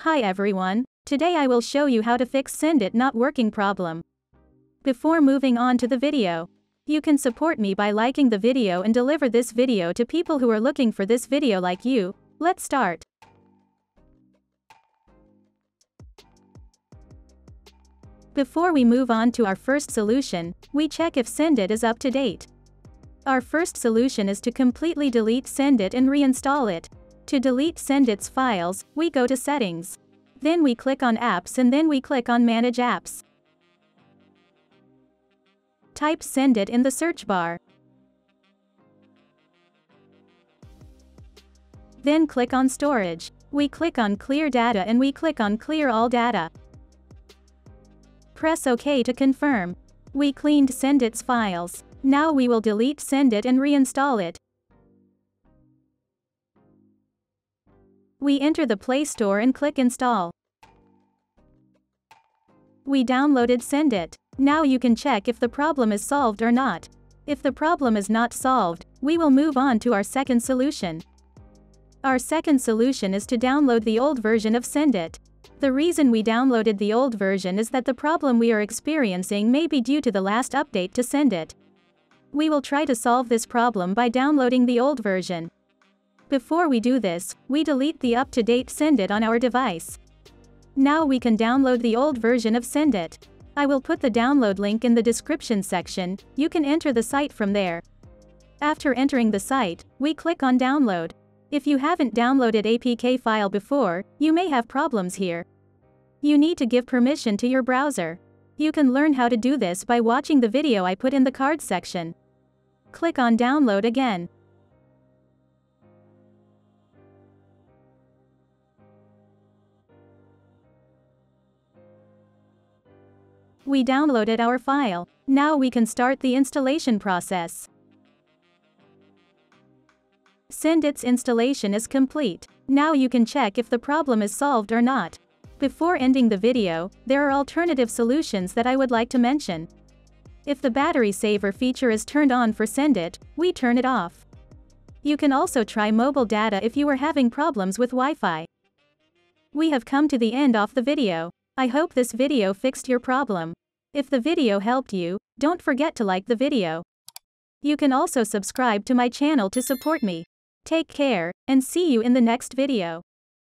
Hi everyone, today I will show you how to fix Sendit not working problem. Before moving on to the video, you can support me by liking the video and deliver this video to people who are looking for this video like you. Let's start. Before we move on to our first solution, we check if Sendit is up to date. Our first solution is to completely delete Sendit and reinstall it. To delete Sendit's files, we go to Settings. Then we click on Apps and then we click on Manage Apps. Type Sendit in the search bar. Then click on Storage. We click on Clear Data and we click on Clear All Data. Press OK to confirm. We cleaned Sendit's files. Now we will delete Sendit and reinstall it. We enter the Play Store and click Install. We downloaded Sendit. Now you can check if the problem is solved or not. If the problem is not solved, we will move on to our second solution. Our second solution is to download the old version of Sendit. The reason we downloaded the old version is that the problem we are experiencing may be due to the last update to Sendit. We will try to solve this problem by downloading the old version. Before we do this, we delete the up-to-date Sendit on our device. Now we can download the old version of Sendit. I will put the download link in the description section. You can enter the site from there. After entering the site, we click on Download. If you haven't downloaded APK file before, you may have problems here. You need to give permission to your browser. You can learn how to do this by watching the video I put in the cards section. Click on Download again. We downloaded our file. Now we can start the installation process. Sendit's installation is complete. Now you can check if the problem is solved or not. Before ending the video, there are alternative solutions that I would like to mention. If the battery saver feature is turned on for Sendit, we turn it off. You can also try mobile data if you are having problems with Wi-Fi. We have come to the end of the video. I hope this video fixed your problem. If the video helped you, don't forget to like the video. You can also subscribe to my channel to support me. Take care, and see you in the next video.